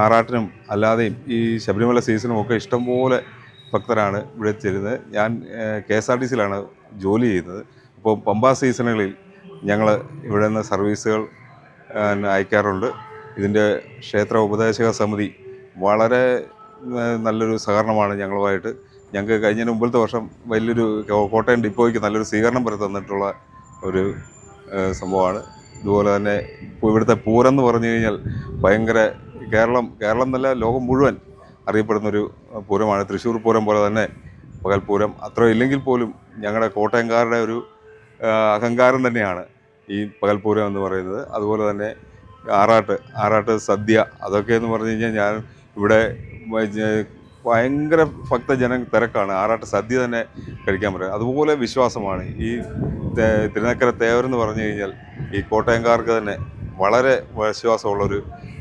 ആറാട്ടിനും അല്ലാതെയും ഈ ശബരിമല സീസണും ഒക്കെ ഇഷ്ടംപോലെ ഭക്തരാണ് ഇവിടെ ചേരുന്നത്. ഞാൻ KSRTCയിലാണ് ജോലി ചെയ്യുന്നത്. അപ്പോൾ പമ്പ സീസണുകളിൽ ഞങ്ങൾ ഇവിടെ നിന്ന് സർവീസുകൾ അയക്കാറുണ്ട്. ഇതിൻ്റെ ക്ഷേത്ര ഉപദേശക സമിതി വളരെ നല്ലൊരു സഹകരണമാണ് ഞങ്ങളുമായിട്ട്. ഞങ്ങൾക്ക് കഴിഞ്ഞ മുമ്പത്തെ വർഷം വലിയൊരു കോട്ടയം ഡിപ്പോയ്ക്ക് നല്ലൊരു സ്വീകരണം വരെ തന്നിട്ടുള്ള ഒരു സംഭവമാണ്. ഇതുപോലെ തന്നെ ഇവിടുത്തെ പൂരം എന്ന് പറഞ്ഞു കഴിഞ്ഞാൽ ഭയങ്കര കേരളം എന്നല്ല ലോകം മുഴുവൻ അറിയപ്പെടുന്നൊരു പൂരമാണ്. തൃശ്ശൂർ പൂരം പോലെ തന്നെ പകൽപ്പൂരം അത്ര ഇല്ലെങ്കിൽ പോലും ഞങ്ങളുടെ കോട്ടയംകാരുടെ ഒരു അഹങ്കാരം തന്നെയാണ് ഈ പകൽപ്പൂരം എന്ന് പറയുന്നത്. അതുപോലെ തന്നെ ആറാട്ട് സദ്യ അതൊക്കെ എന്ന് പറഞ്ഞു കഴിഞ്ഞാൽ ഞാൻ ഇവിടെ ഭയങ്കര ഭക്തജന തിരക്കാണ്. ആറാട്ട് സദ്യ തന്നെ കഴിക്കാൻ പറ്റും. അതുപോലെ വിശ്വാസമാണ് ഈ തിരുനക്കര തേവരെന്ന് പറഞ്ഞു കഴിഞ്ഞാൽ ഈ കോട്ടയംകാർക്ക് തന്നെ വളരെ വിശ്വാസമുള്ളൊരു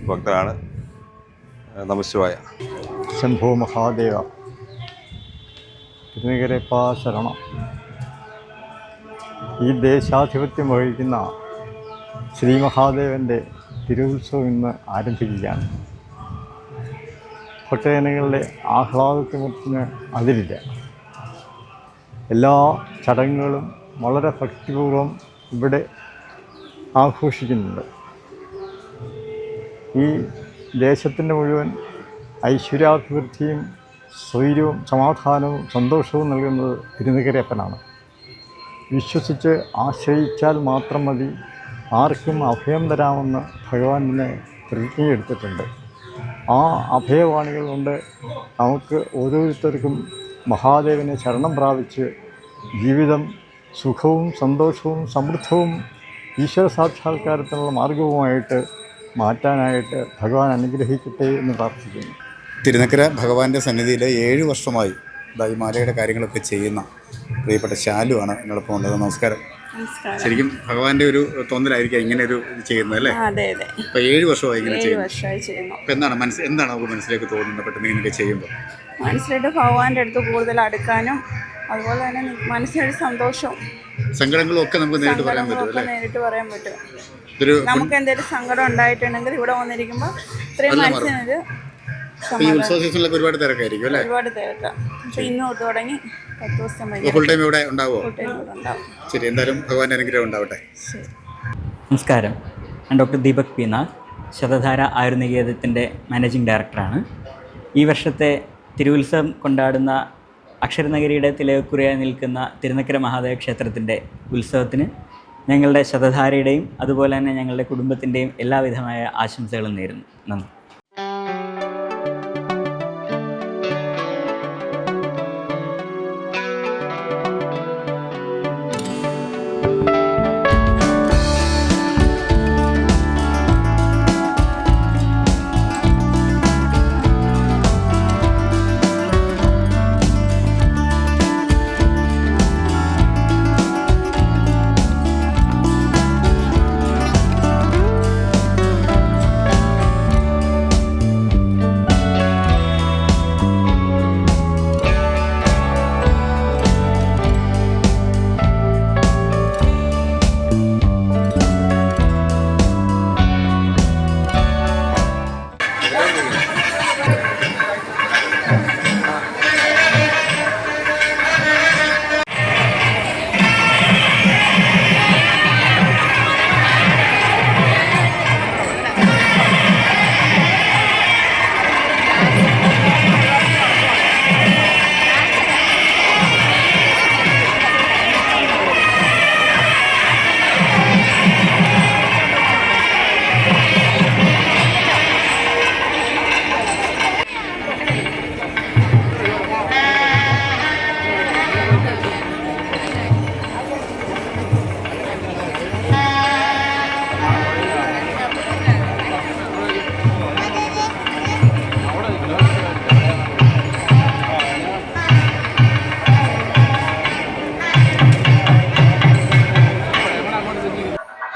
ഭക്തരാണ്. നമശിവായ. ശംഭോ മഹാദേവ തിരുനക്കരപ്പ ശരണം. ഈ ദേശാധിപത്യം വഹിക്കുന്ന ശ്രീ മഹാദേവൻ്റെ തിരുവുത്സവം ഇന്ന് ആരംഭിക്കുകയാണ്. ഭക്തജനങ്ങളുടെ ആഹ്ലാദത്തിന് അതിരില്ല. എല്ലാ ചടങ്ങുകളും വളരെ ഭക്തിപൂർവ്വം ഇവിടെ ആഘോഷിക്കുന്നുണ്ട്. ഈ ദേശത്തിൻ്റെ മുഴുവൻ ഐശ്വര്യാഭിവൃദ്ധിയും സ്വൈര്യവും സമാധാനവും സന്തോഷവും നൽകുന്നത് തിരുനക്കരയപ്പനാണ്. വിശ്വസിച്ച് ആശ്രയിച്ചാൽ മാത്രം മതി, ആർക്കും അഭയം തരാമെന്ന് ഭഗവാൻ തന്നെ പ്രതിജ്ഞയെടുത്തിട്ടുണ്ട്. ആ അഭയവാണികൾ കൊണ്ട് നമുക്ക് ഓരോരുത്തർക്കും മഹാദേവനെ ശരണം പ്രാപിച്ച് ജീവിതം സുഖവും സന്തോഷവും സമൃദ്ധവും ഈശ്വര സാക്ഷാത്കാരത്തിനുള്ള മാർഗവുമായിട്ട് മാറ്റാനായിട്ട് ഭഗവാൻ അനുഗ്രഹിക്കട്ടെ എന്ന് പ്രാർത്ഥിക്കുന്നു. തിരുനക്കര ഭഗവാന്റെ സന്നിധിയിൽ 7 വർഷമായി ഈ മാലയുടെ കാര്യങ്ങളൊക്കെ ചെയ്യുന്ന പ്രിയപ്പെട്ട ശാലുവാണ് എന്നോടൊപ്പം ഉള്ളത്. നമസ്കാരം. ശരിക്കും ഭഗവാന്റെ ഒരു തോന്നലായിരിക്കും ഇങ്ങനെ ഒരു ഇത് ചെയ്യുന്നത് അല്ലേ? അതെ അതെ. ഇപ്പൊ 7 വർഷമായി ഇങ്ങനെ ചെയ്യുന്നു. അപ്പൊ എന്താണ് നമുക്ക് മനസ്സിലേക്ക് തോന്നുന്നത് പെട്ടെന്ന് ഇങ്ങനെയൊക്കെ ചെയ്യുമ്പോൾ? മനസ്സിലായിട്ട് ഭഗവാന്റെ അടുത്ത് കൂടുതൽ അടുക്കാനും അതുപോലെ തന്നെ മനസ്സിനൊരു സന്തോഷവും സങ്കടങ്ങളും ഒക്കെ നമുക്ക് നേരിട്ട് പറയാൻ പറ്റും അല്ലേ? നേരിട്ട് പറയാൻ പറ്റും. നമുക്ക് എന്തെങ്കിലും സങ്കടം ഉണ്ടായിട്ടുണ്ടെങ്കിൽ ഇവിടെ വന്നിരിക്കുമ്പോൾ ഇത്രയും മനസ്സിനൊരു ഈ ഉത്സവ സീസണിലൊക്കെ ഒരുപാട് തിരക്കായിരിക്കും അല്ലേ? ഒരുപാട് തിരക്കാം. അപ്പോൾ ഇന്ന് തൊട്ട് തുടങ്ങി 10 ദിവസം ഫുൾ ടൈം ഇവിടെ ഉണ്ടാവുമോ? ഉണ്ടാവും. ശരി, എന്തായാലും ഭഗവാന്റെ അനുഗ്രഹം ഉണ്ടാവട്ടെ. നമസ്കാരം. ഞാൻ ഡോക്ടർ ദീപക് പി നാഗ്, ശതധാര ആയുർനികേതത്തിൻ്റെ മാനേജിംഗ് ഡയറക്ടറാണ്. ഈ വർഷത്തെ തിരുവുത്സവം കൊണ്ടാടുന്ന അക്ഷരനഗരിയുടെ തിലകക്കുറിയായി നിൽക്കുന്ന തിരുനക്കര മഹാദേവ ക്ഷേത്രത്തിൻ്റെ ഉത്സവത്തിന് ഞങ്ങളുടെ ശതധാരയുടെയും അതുപോലെ തന്നെ ഞങ്ങളുടെ കുടുംബത്തിൻ്റെയും എല്ലാവിധമായ ആശംസകളും നേരുന്നു. നന്ദി.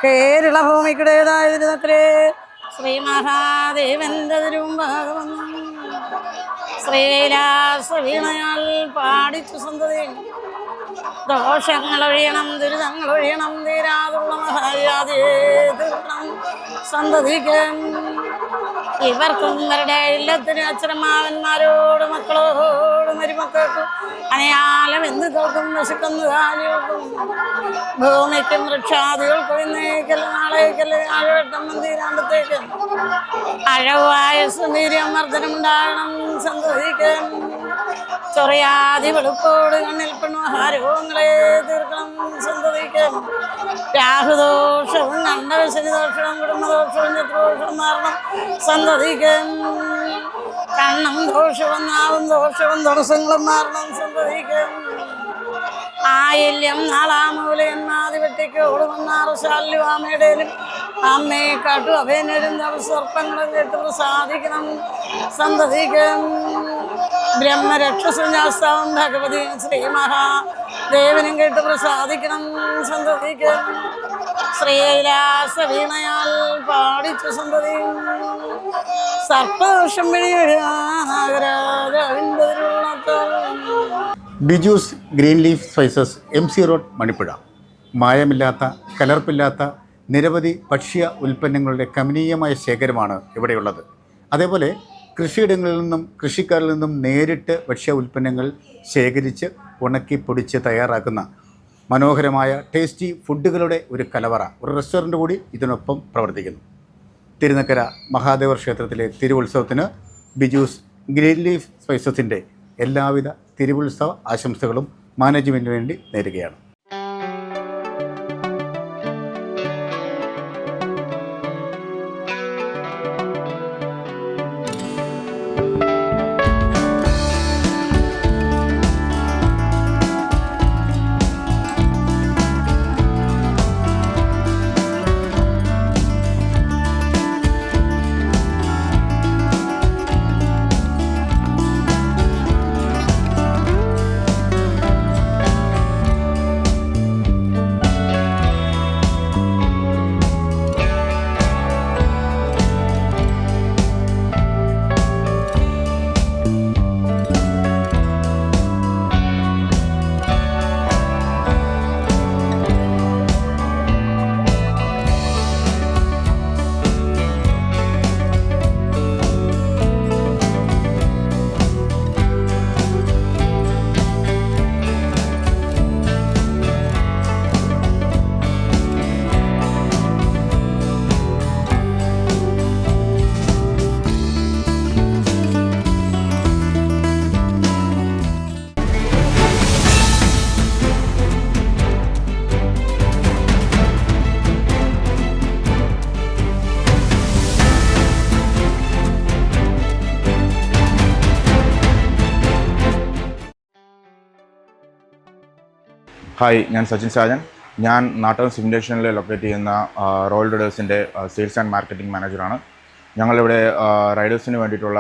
കേരള ഭൂമിക്കിടേതായ തിരുനക്കരേ ശ്രീ മഹാദേവന്റെ തിരുഭാഗം ശ്രീലാസവീണയാൽ പാടിച്ചു സന്തതി ദോഷങ്ങളൊഴിയണം ദുരിതങ്ങളൊഴിയണം തീരാതുള്ള മഹാര്യാദയെ തീർക്കണം സന്തതിക്കും ഇവർക്കും ഇവരുടെ ഇല്ലത്തിന് അച്ഛനമ്മാവന്മാരോട് മക്കളോട് മരുമക്കൾക്കും അനയാലം ബന്ധുക്കൾക്കും വിശക്കുന്നതാലികൾക്കും ഭൂമിക്കും വൃക്ഷാദികൾക്കും ഇന്നേക്കല്ല നാളേക്കല്ല ആഴവട്ടം തീരാമ്പത്തേക്ക് അഴവായ സുമീര്യം വർദ്ധനമുണ്ടാകണം സന്തോഷിക്കും ചൊറിയാതി വെളുപ്പോട് കണ്ണിൽ പെൺമഹാരോഗങ്ങളെ തീർക്കണം സന്തോഷിക്കും രാഹുദോഷവും കണ്ടവശനി ദോഷവും കുടുംബദോഷവും ചത്രുദോഷവും മാറണം സന്തോഷിക്കും കണ്ണും ദോഷവും നാവും ദോഷവും ദോഷങ്ങളും മാറണം സന്തോഷിക്കും ആയില്യം നാളാമൂലയന്മാതി വെട്ടിക്കോടുമെന്നാറ് ശാല്യുവാമയുടേലും അമ്മയെ കാട്ടു അഭയനരും സർപ്പങ്ങളും കേട്ട് പ്രസാദിക്കണം സന്തതിക്കും ബ്രഹ്മരക്ഷസുജാസ്താവും ഭഗവതി ശ്രീ മഹാദേവനും കേട്ട് പ്രസാദിക്കണം സന്തതിക്കും ശ്രീലാസ വീണയാൽ പാടിച്ചു സന്തതിയും സർപ്പദോഷം Biju's green leaf spices MC road Manippuzha. മായമില്ലാത്ത കലർപ്പില്ലാത്ത നിരവധി ഭക്ഷ്യ ഉൽപ്പന്നങ്ങളുടെ കമനീയമായ ശേഖരമാണ് ഇവിടെയുള്ളത്. അതേപോലെ കൃഷിയിടങ്ങളിൽ നിന്നും കൃഷിക്കാരിൽ നിന്നും നേരിട്ട് ഭക്ഷ്യ ഉൽപ്പന്നങ്ങൾ ശേഖരിച്ച് ഉണക്കി പൊടിച്ച് തയ്യാറാക്കുന്ന മനോഹരമായ ടേസ്റ്റി ഫുഡുകളുടെ ഒരു കലവറ, ഒരു റെസ്റ്റോറൻറ്റ് കൂടി ഇതിനൊപ്പം പ്രവർത്തിക്കുന്നു. തിരുനക്കര മഹാദേവർ ക്ഷേത്രത്തിലെ തിരുവുത്സവത്തിന് ബിജൂസ് ഗ്രീൻ ലീഫ് സ്പൈസസിൻ്റെ എല്ലാവിധ തിരുവുത്സവ ആശംസകളും മാനേജ്മെൻറ്റിന് വേണ്ടി നേരുകയാണ്. ഹായ്, ഞാൻ സച്ചിൻ സാജൻ. ഞാൻ നാട്ടകം സിമുലേഷനിൽ ലൊക്കേറ്റ് ചെയ്യുന്ന റോയൽ റൈഡേഴ്സിൻ്റെ സെയിൽസ് ആൻഡ് മാർക്കറ്റിംഗ് മാനേജറാണ്. ഞങ്ങളിവിടെ റൈഡേഴ്സിന് വേണ്ടിയിട്ടുള്ള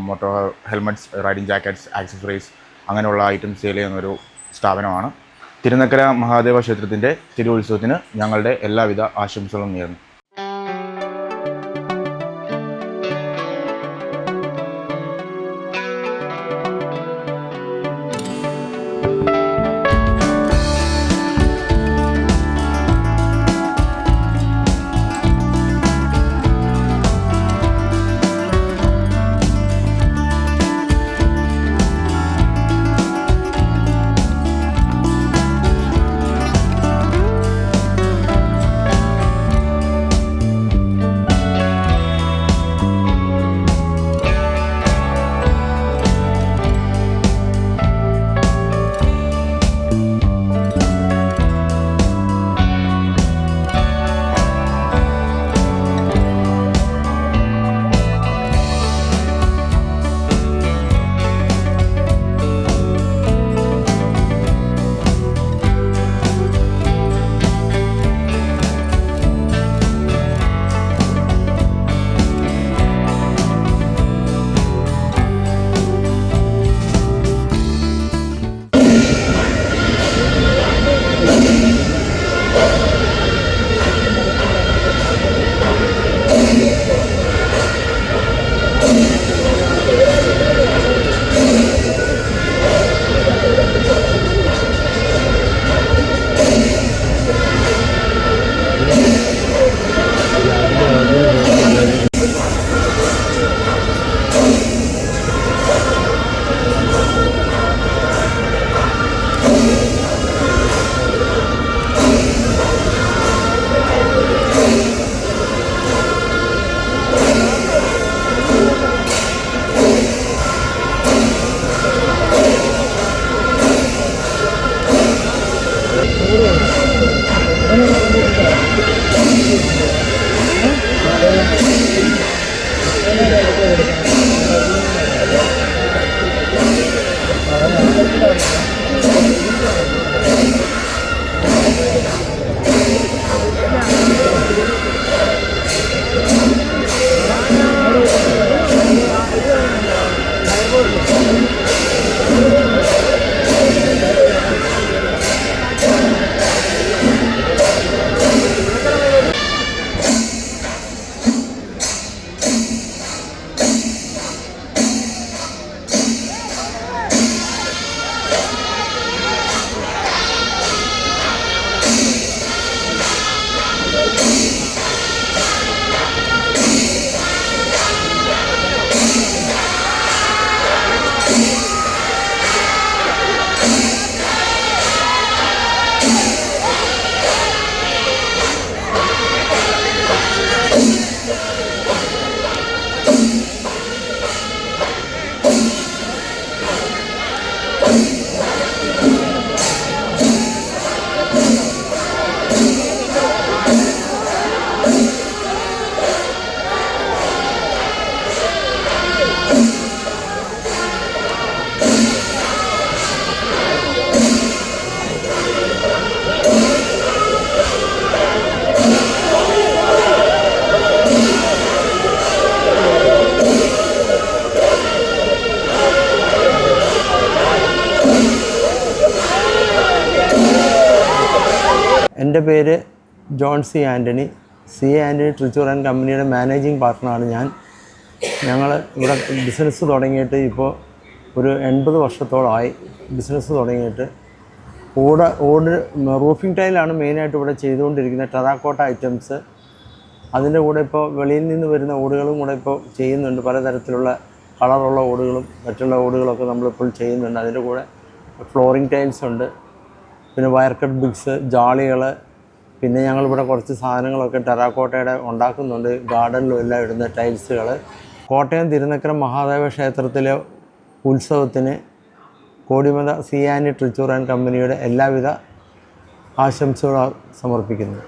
motor helmets, riding jackets, accessories അങ്ങനെയുള്ള ഐറ്റംസ് സെയിൽ ചെയ്യുന്നൊരു സ്ഥാപനമാണ്. തിരുനക്കര മഹാദേവ ക്ഷേത്രത്തിൻ്റെ തിരുവുത്സവത്തിന് ഞങ്ങളുടെ എല്ലാവിധ ആശംസകളും നേരുന്നു. എൻ്റെ പേര് John C Antony. C Antony Trichur and കമ്പനിയുടെ മാനേജിങ് പാർട്ട്ണറാണ് ഞാൻ. ഞങ്ങൾ ഇവിടെ ബിസിനസ് തുടങ്ങിയിട്ട് ഇപ്പോൾ ഒരു 80 വർഷത്തോളമായി ബിസിനസ് തുടങ്ങിയിട്ട്. ഓട് റൂഫിംഗ് ടൈലാണ് മെയിനായിട്ട് ഇവിടെ ചെയ്തുകൊണ്ടിരിക്കുന്നത്, ടെറാക്കോട്ട ഐറ്റംസ്. അതിൻ്റെ കൂടെ ഇപ്പോൾ വെളിയിൽ നിന്ന് വരുന്ന ഓടുകളും കൂടെ ഇപ്പോൾ ചെയ്യുന്നുണ്ട്. പലതരത്തിലുള്ള കളറുള്ള ഓടുകളും മറ്റുള്ള ഓടുകളൊക്കെ നമ്മളിപ്പോൾ ചെയ്യുന്നുണ്ട്. അതിൻ്റെ കൂടെ ഫ്ലോറിംഗ് ടൈൽസ് ഉണ്ട്, പിന്നെ വയർ കട്ട് ബ്രിക്സ്, ജാളികൾ, പിന്നെ ഞങ്ങളിവിടെ കുറച്ച് സാധനങ്ങളൊക്കെ ടെറാക്കോട്ടയുടെ ഉണ്ടാക്കുന്നുണ്ട്, ഗാർഡനിലും എല്ലാം ഇടുന്ന ടൈൽസുകൾ. കോട്ടയം തിരുനക്കര മഹാദേവ ക്ഷേത്രത്തിലെ ഉത്സവത്തിന് കോടിമത സി ആൻ്റണി ട്രിച്ചൂർ ആൻഡ് കമ്പനിയുടെ എല്ലാവിധ ആശംസകളും സമർപ്പിക്കുന്നു.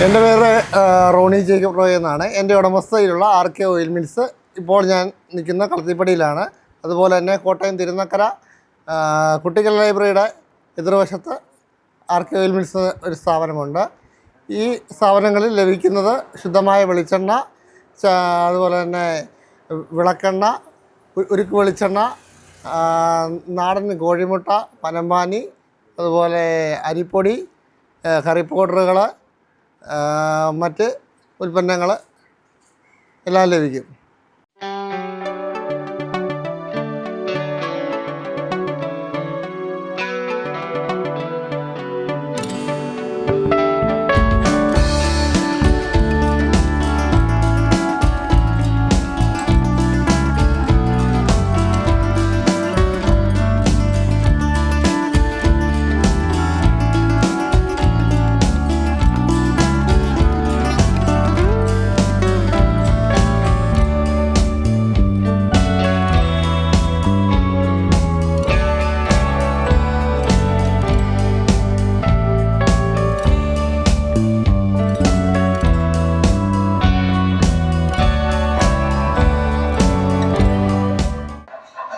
എൻ്റെ പേര് റോണി ജേക്കബ് റോയ് എന്നാണ്. എൻ്റെ ഉടമസ്ഥയിലുള്ള RK ഓയിൽ മിൽസ് ഇപ്പോൾ ഞാൻ നിൽക്കുന്ന കളത്തിപ്പടിയിലാണ്. അതുപോലെ തന്നെ കോട്ടയം തിരുനക്കര കുട്ടികൾ ലൈബ്രറിയുടെ എതിർവശത്ത് RK ഓയിൽ മിൽസ് ഒരു സ്ഥാപനമുണ്ട്. ഈ സ്ഥാപനങ്ങളിൽ ലഭിക്കുന്നത് ശുദ്ധമായ വെളിച്ചെണ്ണ, അതുപോലെ തന്നെ വിളക്കെണ്ണ, ഉരുക്ക് വെളിച്ചെണ്ണ, നാടൻ കോഴിമുട്ട, പനമ്പാനി, അതുപോലെ അരിപ്പൊടി, കറി പൗഡറുകൾ, മറ്റ് ഉൽപ്പന്നങ്ങൾ എല്ലാം ലഭിക്കും.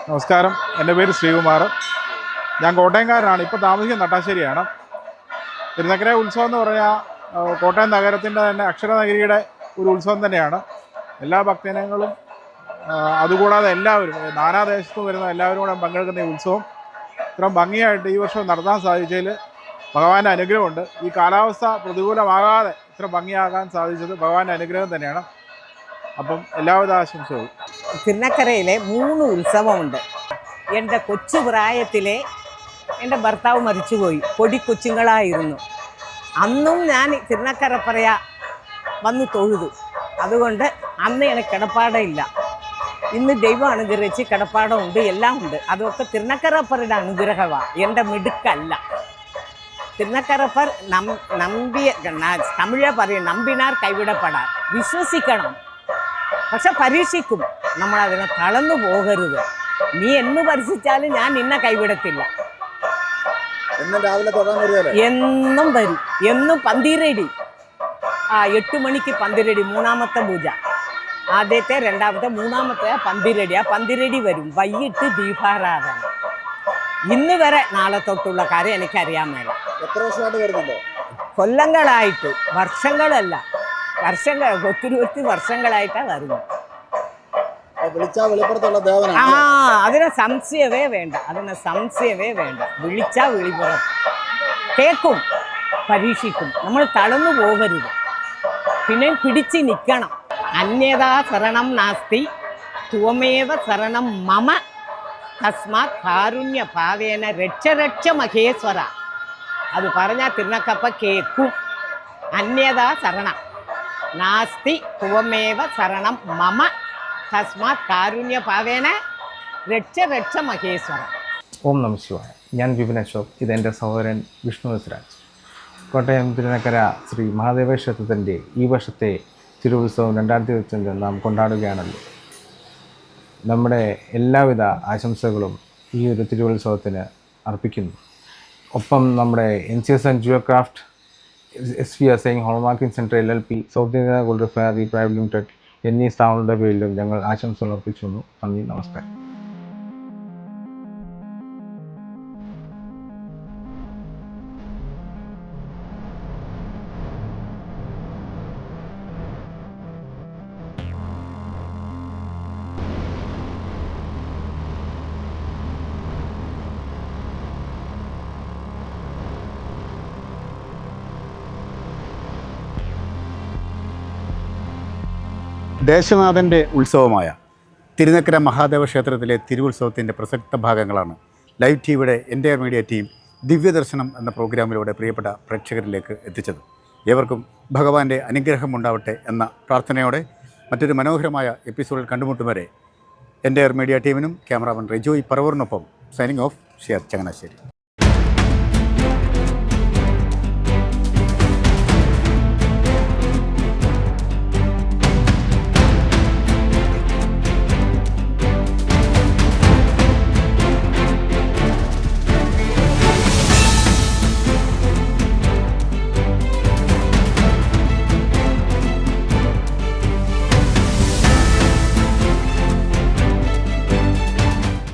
നമസ്കാരം, എൻ്റെ പേര് ശ്രീകുമാർ. ഞാൻ കോട്ടയംകാരനാണ്. ഇപ്പോൾ താമസിക്കുന്നത് നട്ടാശ്ശേരിയാണ്. തിരുനക്കര ഉത്സവം എന്ന് പറഞ്ഞാൽ കോട്ടയം നഗരത്തിൻ്റെ തന്നെ അക്ഷരനഗരിയുടെ ഒരു ഉത്സവം തന്നെയാണ്. എല്ലാ ഭക്തജനങ്ങളും അതുകൂടാതെ എല്ലാവരും നാനാദേശത്തും വരുന്ന എല്ലാവരും കൂടെ പങ്കെടുക്കുന്ന ഈ ഉത്സവം ഇത്രയും ഭംഗിയായിട്ട് ഈ വർഷം നടത്താൻ സാധിച്ചതിൽ ഭഗവാന്റെ അനുഗ്രഹമുണ്ട്. ഈ കാലാവസ്ഥ പ്രതികൂലമാകാതെ ഇത്ര ഭംഗിയാകാൻ സാധിച്ചത് ഭഗവാന്റെ അനുഗ്രഹം തന്നെയാണ്. അപ്പം എല്ലാവിധ ആശംസകളും. തിരുനക്കരയിലെ 3 ഉത്സവമുണ്ട്. എൻ്റെ കൊച്ചു പ്രായത്തിലെ എൻ്റെ ഭർത്താവ് മരിച്ചുപോയി, പൊടിക്കൊച്ചുങ്ങളായിരുന്നു. അന്നും ഞാൻ തിരുനക്കരപ്പറയ വന്ന് തൊഴുതു. അതുകൊണ്ട് അന്ന് എനിക്ക് കിടപ്പാടമില്ല. ഇന്ന് ദൈവം അനുഗ്രഹിച്ച് കിടപ്പാടമുണ്ട്, എല്ലാം ഉണ്ട്. അതൊക്കെ തിരുനക്കരപ്പറയുടെ അനുഗ്രഹമാണ്, എൻ്റെ മിടുക്കല്ല. തിരുനക്കരപ്പർ നമ്പിയ തമിഴ് പറയും, നമ്പിനാർ കൈവിടപ്പെടാൻ. വിശ്വസിക്കണം, പക്ഷെ പരീക്ഷിക്കും. നമ്മളതിനെ തളർന്നു പോകരുത്. നീ എന്ന് പരിശിച്ചാലും ഞാൻ നിന്നെ കൈവിടത്തില്ല. എന്നും രാവിലെ തൊഴാൻ വരുമല്ലേ? എന്നും വരും. എന്നും പന്തിരടി. 8 മണിക്ക് പന്തിരടി, മൂന്നാമത്തെ പൂജ. ആദ്യത്തെ, രണ്ടാമത്തെ, മൂന്നാമത്തെ പന്തിരടി. ആ പന്തിരടി വരും. വൈകിട്ട് ദീപാരാധന. ഇന്ന് വരെ നാളെ തൊട്ടുള്ള കാര്യം എനിക്കറിയാൻ മേല. എത്ര വർഷമായിട്ട് വരുന്നുണ്ടോ? കൊല്ലങ്ങളായിട്ട്, വർഷങ്ങളല്ല, ഒത്തിരി വർഷങ്ങളായിട്ടാണ് വരുന്നത്. വിളിച്ചാ വെളിപ്പുറത്തുള്ള ദേവനാണ്. അതിന് സംശയമേ വേണ്ട. വിളിച്ചാ വെളിപ്പുറത്ത് കേൾക്കും, പരീക്ഷിക്കും. നമ്മൾ തളർന്നു പോകരുത്, പിന്നെ പിടിച്ച് നിൽക്കണം. അന്യതാ ശരണം നാസ്തി ത്വമേവ ശരണം മമ തസ്മാത് കാരുണ്യ ഭാവേന രക്ഷ മഹേശ്വര. അത് പറഞ്ഞാൽ തിരുനക്കപ്പ കേൾക്കും. അന്യതാ ശരണം നാസ്തി ത്വമേവ ശരണം മമ തസ്മാത് കാരുണ്യ ഭാവേന രക്ഷ മഹേശ്വര. ഓം നമഃ ശിവായ. ഞാൻ വിപിൻ അശോക്. ഇതെൻ്റെ സഹോദരൻ വിഷ്ണു എസ്രാജ്. കോട്ടയം തിരുനക്കര ശ്രീ മഹാദേവ ക്ഷേത്രത്തിൻ്റെ ഈ വർഷത്തെ തിരുവുത്സവം 2025 നാം കൊണ്ടാടുകയാണല്ലോ. നമ്മുടെ എല്ലാവിധ ആശംസകളും ഈ ഒരു തിരുവുത്സവത്തിന് അർപ്പിക്കുന്നു. ഒപ്പം നമ്മുടെ NCS and Geocraft, SV Assign hallmarking centre LLP, south India gold fairy private limited എന്നീ സ്ഥാപനങ്ങളുടെ പേരിലും ഞങ്ങൾ ആശംസകൾ അർപ്പിക്കുന്നു. നന്ദി, നമസ്കാരം. ദേശനാഥൻ്റെ ഉത്സവമായ തിരുനക്കര മഹാദേവ ക്ഷേത്രത്തിലെ തിരുവുത്സവത്തിൻ്റെ പ്രസക്ത ഭാഗങ്ങളാണ് ലൈവ് ടിവിയുടെ എൻ്റയർ മീഡിയ ടീം ദിവ്യദർശനം എന്ന പ്രോഗ്രാമിലൂടെ പ്രിയപ്പെട്ട പ്രേക്ഷകരിലേക്ക് എത്തിച്ചത്. ഏവർക്കും ഭഗവാന്റെ അനുഗ്രഹം ഉണ്ടാവട്ടെ എന്ന പ്രാർത്ഥനയോടെ മറ്റൊരു മനോഹരമായ എപ്പിസോഡിൽ കണ്ടുമുട്ടും വരെ എൻ്റയർ മീഡിയ ടീമിനും ക്യാമറാമാൻ റിജോയ് പറവൂറിനൊപ്പം സൈനിങ് ഓഫ്, ഷിയർ ചങ്ങനാശ്ശേരി.